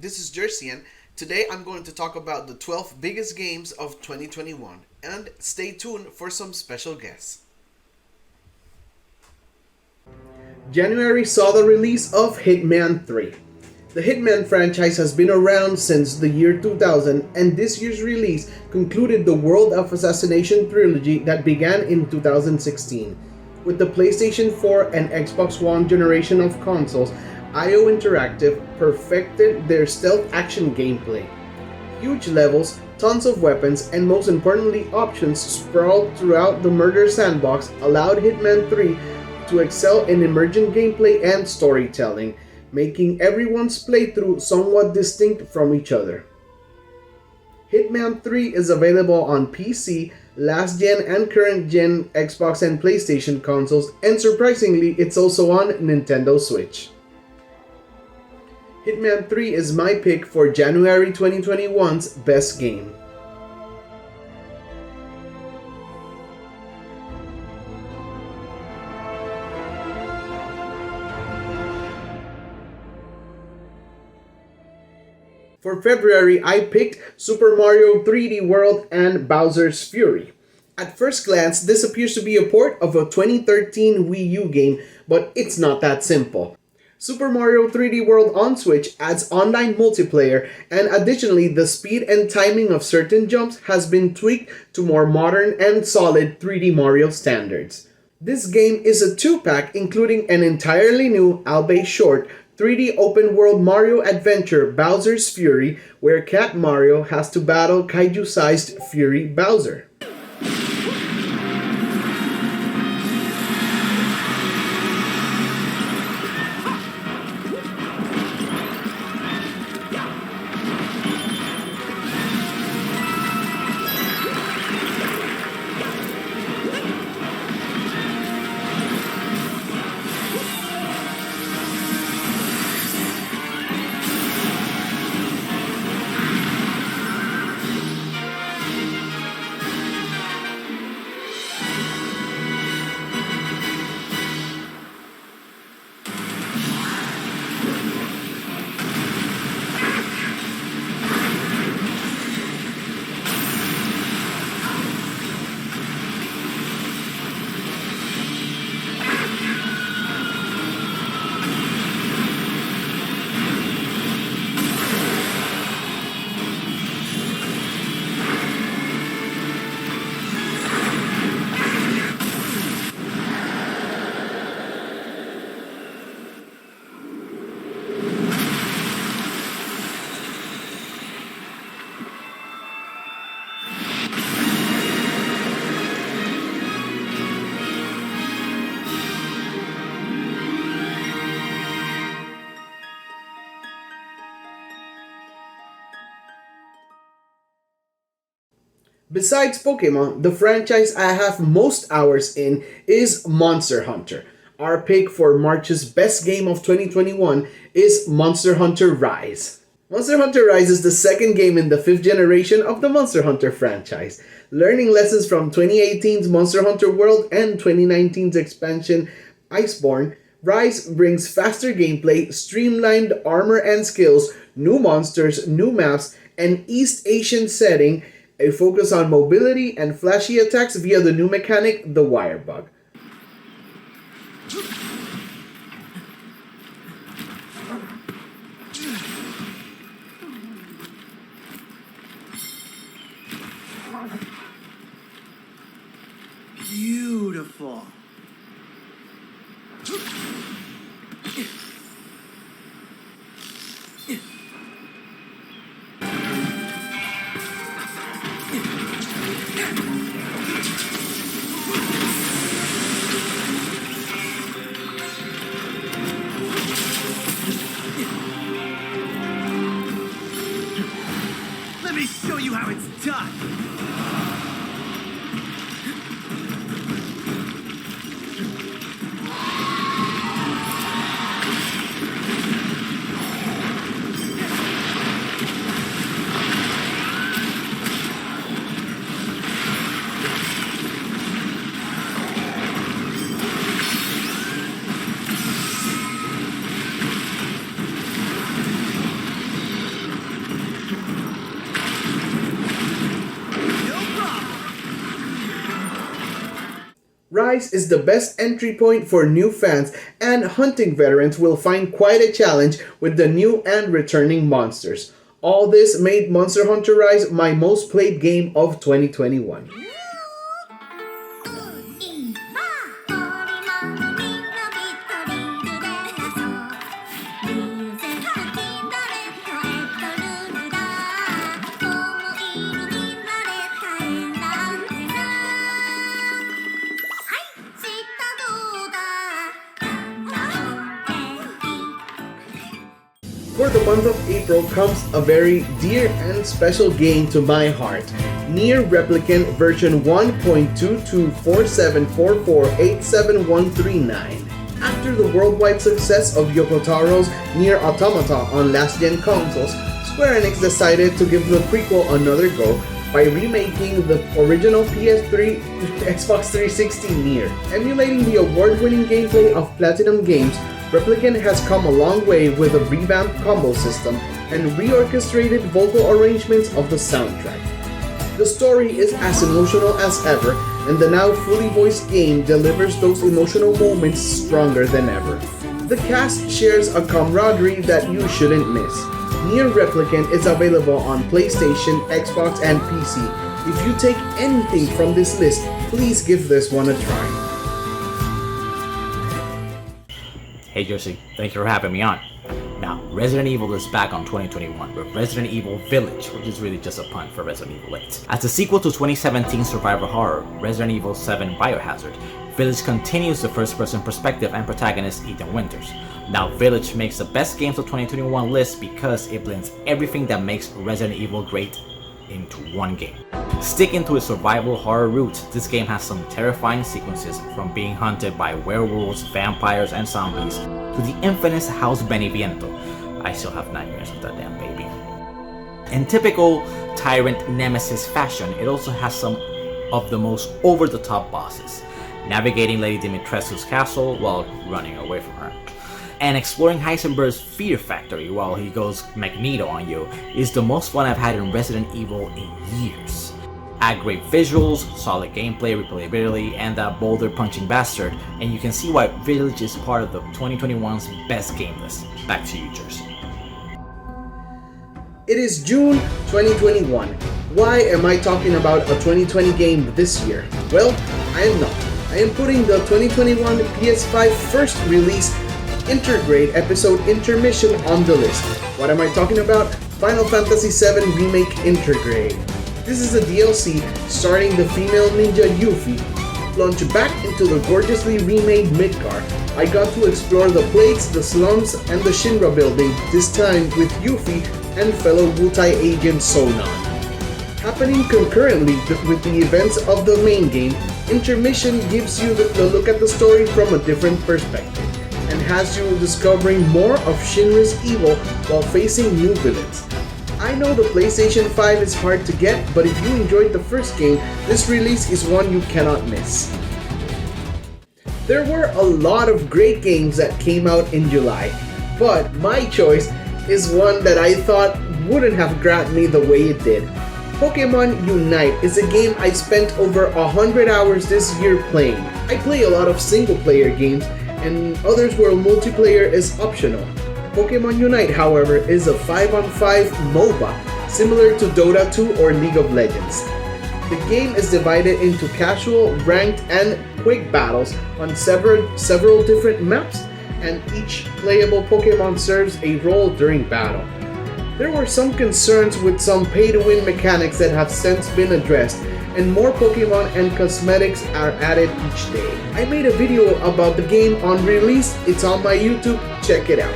this is Jercyan. Today I'm going to talk about the 12 biggest games of 2021, and stay tuned for some special guests. January saw the release of Hitman 3. The Hitman franchise has been around since the year 2000, and this year's release concluded the World of Assassination trilogy that began in 2016. With the PlayStation 4 and Xbox One generation of consoles, IO Interactive perfected their stealth action gameplay. Huge levels, tons of weapons, and most importantly options sprawled throughout the murder sandbox allowed Hitman 3 to excel in emergent gameplay and storytelling, making everyone's playthrough somewhat distinct from each other. Hitman 3 is available on PC, last gen and current gen Xbox and PlayStation consoles, and surprisingly, it's also on Nintendo Switch. Hitman 3 is my pick for January 2021's best game. For February, I picked Super Mario 3D World and Bowser's Fury. At first glance, this appears to be a port of a 2013 Wii U game, but it's not that simple. Super Mario 3D World on Switch adds online multiplayer, and additionally, the speed and timing of certain jumps has been tweaked to more modern and solid 3D Mario standards. This game is a 2-pack including an entirely new, albeit short, 3D open-world Mario adventure Bowser's Fury, where Cat Mario has to battle kaiju-sized Fury Bowser. Besides Pokemon, the franchise I have most hours in is Monster Hunter. Our pick for March's best game of 2021 is Monster Hunter Rise. Monster Hunter Rise is the second game in the 5th generation of the Monster Hunter franchise. Learning lessons from 2018's Monster Hunter World and 2019's expansion Iceborne, Rise brings faster gameplay, streamlined armor and skills, new monsters, new maps, an East Asian setting, a focus on mobility, and flashy attacks via the new mechanic, the Wire Bug. Beautiful. Let me show you how it's done. Rise is the best entry point for new fans, and hunting veterans will find quite a challenge with the new and returning monsters. All this made Monster Hunter Rise my most played game of 2021. For the month of April comes a very dear and special game to my heart, Nier Replicant version 1.224744871139. After the worldwide success of Yoko Taro's Nier Automata on last-gen consoles, Square Enix decided to give the prequel another go by remaking the original PS3 Xbox 360 Nier. Emulating the award-winning gameplay of Platinum Games, Replicant has come a long way with a revamped combo system and reorchestrated vocal arrangements of the soundtrack. The story is as emotional as ever, and the now fully voiced game delivers those emotional moments stronger than ever. The cast shares a camaraderie that you shouldn't miss. Nier Replicant is available on PlayStation, Xbox, and PC. If you take anything from this list, please give this one a try. Hey Jercyan, thank you for having me on. Now, Resident Evil is back on 2021 with Resident Evil Village, which is really just a pun for Resident Evil 8. As a sequel to 2017 survival horror Resident Evil 7 Biohazard, Village continues the first-person perspective and protagonist Ethan Winters. Now, Village makes the best games of 2021 list because it blends everything that makes Resident Evil great into one game. Sticking to its survival horror roots, this game has some terrifying sequences, from being hunted by werewolves, vampires, and zombies, to the infamous House Beneviento. I still have nightmares of that damn baby. In typical Tyrant Nemesis fashion, it also has some of the most over-the-top bosses, navigating Lady Dimitrescu's castle while running away from her. And exploring Heisenberg's Fear Factory while he goes Magneto on you is the most fun I've had in Resident Evil in years. Add great visuals, solid gameplay, replayability, and that boulder punching bastard, and you can see why Village is part of the 2021's best game list. Back to you, Jercyan. It is June 2021. Why am I talking about a 2020 game this year? Well, I am not. I am putting the 2021 PS5 first release Intergrade episode Intermission on the list. What am I talking about? Final Fantasy VII Remake Intergrade. This is a DLC starring the female ninja Yuffie. Launched back into the gorgeously remade Midgar, I got to explore the plagues, the slums, and the Shinra building, this time with Yuffie and fellow Wutai agent Sonan. Happening concurrently with the events of the main game, Intermission gives you the look at the story from a different perspective, and has you discovering more of Shinra's evil while facing new villains. I know the PlayStation 5 is hard to get, but if you enjoyed the first game, this release is one you cannot miss. There were a lot of great games that came out in July, but my choice is one that I thought wouldn't have grabbed me the way it did. Pokémon UNITE is a game I spent over 100 hours this year playing. I play a lot of single-player games, and others where multiplayer is optional. Pokémon UNITE, however, is a 5-on-5 MOBA, similar to Dota 2 or League of Legends. The game is divided into casual, ranked, and quick battles on several different maps, and each playable Pokémon serves a role during battle. There were some concerns with some pay-to-win mechanics that have since been addressed, and more Pokemon and cosmetics are added each day. I made a video about the game on release, it's on my YouTube, check it out.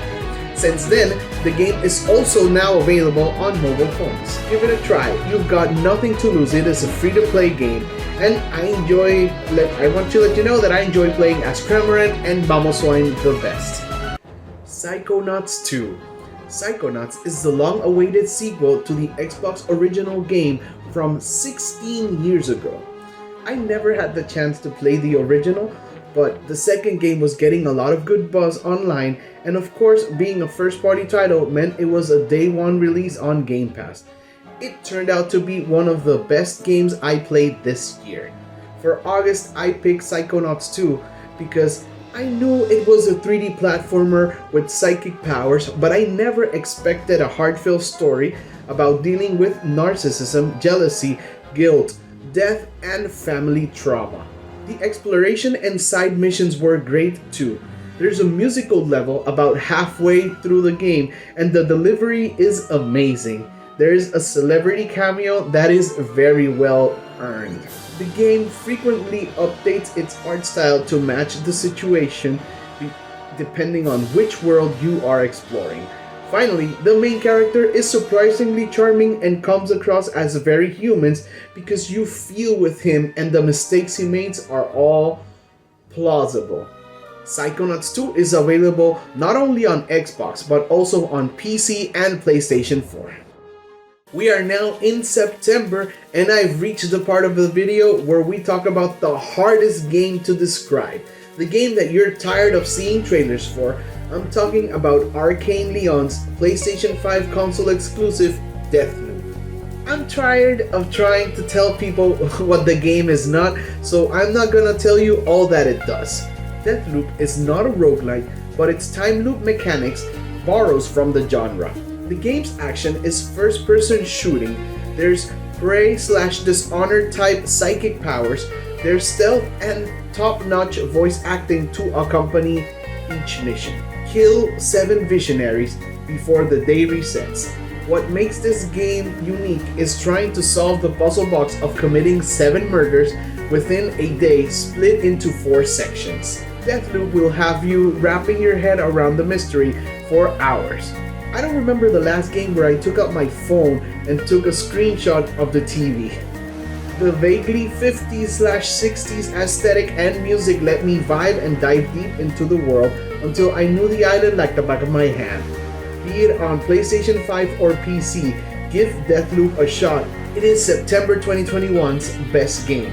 Since then, the game is also now available on mobile phones. Give it a try, you've got nothing to lose, it is a free-to-play game, and I want to let you know that I enjoy playing as Cramorant and Mamoswine the best. Psychonauts 2. Psychonauts is the long-awaited sequel to the Xbox original game from 16 years ago. I never had the chance to play the original, but the second game was getting a lot of good buzz online, and of course, being a first-party title meant it was a day one release on Game Pass. It turned out to be one of the best games I played this year. For August, I picked Psychonauts 2 because I knew it was a 3D platformer with psychic powers, but I never expected a heartfelt story about dealing with narcissism, jealousy, guilt, death, and family trauma. The exploration and side missions were great too. There's a musical level about halfway through the game, and the delivery is amazing. There's a celebrity cameo that is very well earned. The game frequently updates its art style to match the situation, depending on which world you are exploring. Finally, the main character is surprisingly charming and comes across as very human because you feel with him and the mistakes he makes are all plausible. Psychonauts 2 is available not only on Xbox but also on PC and PlayStation 4. We are now in September and I've reached the part of the video where we talk about the hardest game to describe. The game that you're tired of seeing trailers for. I'm talking about Arcane Leon's PlayStation 5 console exclusive Deathloop. I'm tired of trying to tell people what the game is not, so I'm not gonna tell you all that it does. Deathloop is not a roguelike, but its time loop mechanics borrows from the genre. The game's action is first-person shooting, there's prey/dishonored type psychic powers, there's stealth and top-notch voice acting to accompany each mission. Kill 7 visionaries before the day resets. What makes this game unique is trying to solve the puzzle box of committing 7 murders within a day split into 4 sections. Deathloop will have you wrapping your head around the mystery for hours. I don't remember the last game where I took out my phone and took a screenshot of the TV. The vaguely 50s/60s aesthetic and music let me vibe and dive deep into the world until I knew the island like the back of my hand. Be it on PlayStation 5 or PC, give Deathloop a shot. It is September 2021's best game.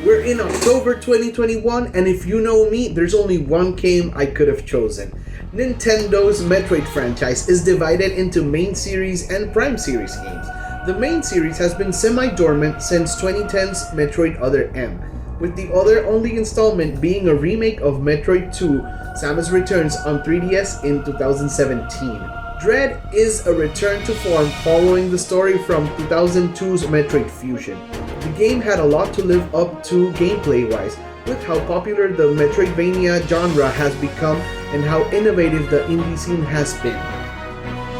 We're in October 2021 and if you know me, there's only one game I could have chosen. Nintendo's Metroid franchise is divided into main series and prime series games. The main series has been semi-dormant since 2010's Metroid Other M, with the other only installment being a remake of Metroid 2, Samus Returns on 3DS in 2017. Dread is a return to form following the story from 2002's Metroid Fusion. The game had a lot to live up to gameplay-wise, with how popular the Metroidvania genre has become and how innovative the indie scene has been.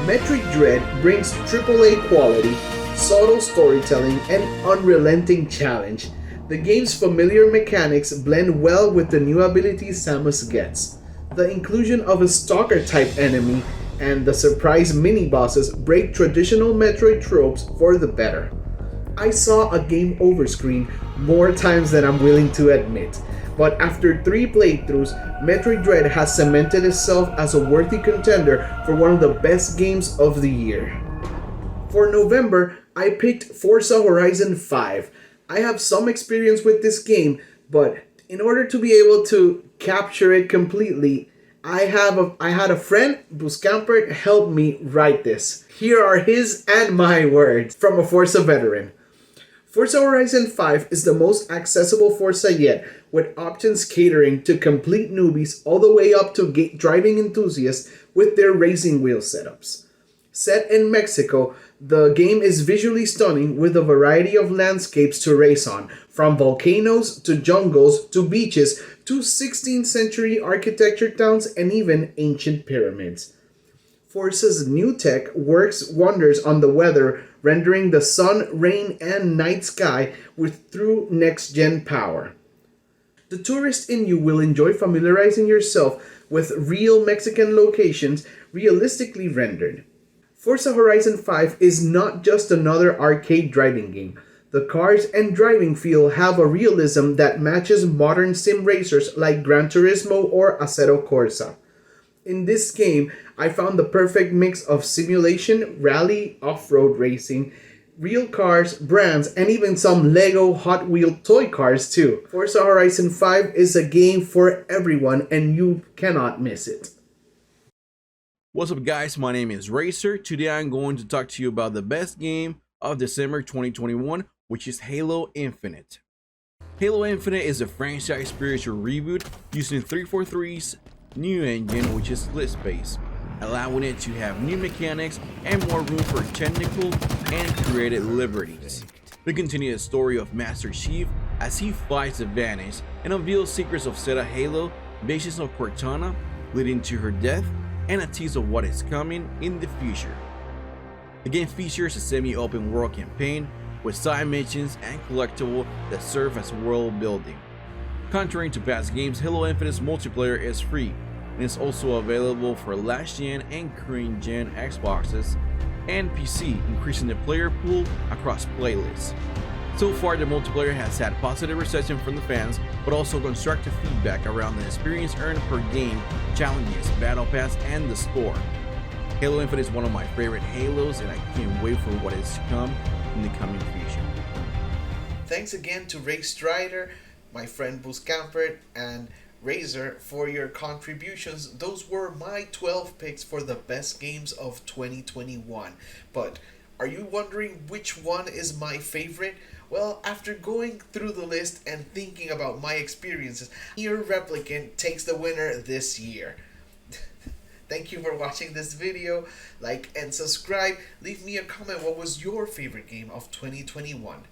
Metroid Dread brings AAA quality, subtle storytelling, and unrelenting challenge. The game's familiar mechanics blend well with the new abilities Samus gets. The inclusion of a stalker-type enemy and the surprise mini-bosses break traditional Metroid tropes for the better. I saw a game over screen more times than I'm willing to admit, but after 3 playthroughs, Metroid Dread has cemented itself as a worthy contender for one of the best games of the year. For November, I picked Forza Horizon 5. I have some experience with this game, but in order to be able to capture it completely, I had a friend, Buscampert, help me write this. Here are his and my words from a Forza veteran. Forza Horizon 5 is the most accessible Forza yet, with options catering to complete newbies all the way up to driving enthusiasts with their racing wheel setups. Set in Mexico, the game is visually stunning with a variety of landscapes to race on, from volcanoes to jungles to beaches to 16th century architecture towns and even ancient pyramids. Forza's new tech works wonders on the weather, rendering the sun, rain, and night sky with true next-gen power. The tourist in you will enjoy familiarizing yourself with real Mexican locations realistically rendered. Forza Horizon 5 is not just another arcade driving game. The cars and driving feel have a realism that matches modern sim racers like Gran Turismo or Assetto Corsa. In this game, I found the perfect mix of simulation, rally, off-road racing, real cars, brands, and even some Lego Hot Wheel toy cars too. Forza Horizon 5 is a game for everyone and you cannot miss it. What's up guys, my name is Racer. Today I'm going to talk to you about the best game of December 2021, which is Halo Infinite. Halo Infinite is a franchise spiritual reboot using 343's new engine, which is list-based, allowing it to have new mechanics and more room for technical and creative liberties. We continue the story of Master Chief as he fights the Vanish and unveils secrets of Zeta Halo, visions of Cortana leading to her death, and a tease of what is coming in the future. The game features a semi-open world campaign with side missions and collectibles that serve as world building. Contrary to past games, Halo Infinite's multiplayer is free and is also available for last gen and current gen Xboxes and PC, increasing the player pool across playlists. So far, the multiplayer has had positive reception from the fans, but also constructive feedback around the experience earned per game, challenges, battle pass, and the score. Halo Infinite is one of my favorite Halos, and I can't wait for what is to come in the coming future. Thanks again to Raystryder, my friend Buscampert, and Razor for your contributions. Those were my 12 picks for the best games of 2021. But are you wondering which one is my favorite? Well, after going through the list and thinking about my experiences, Nier Replicant takes the winner this year. Thank you for watching this video. Like and subscribe. Leave me a comment. What was your favorite game of 2021?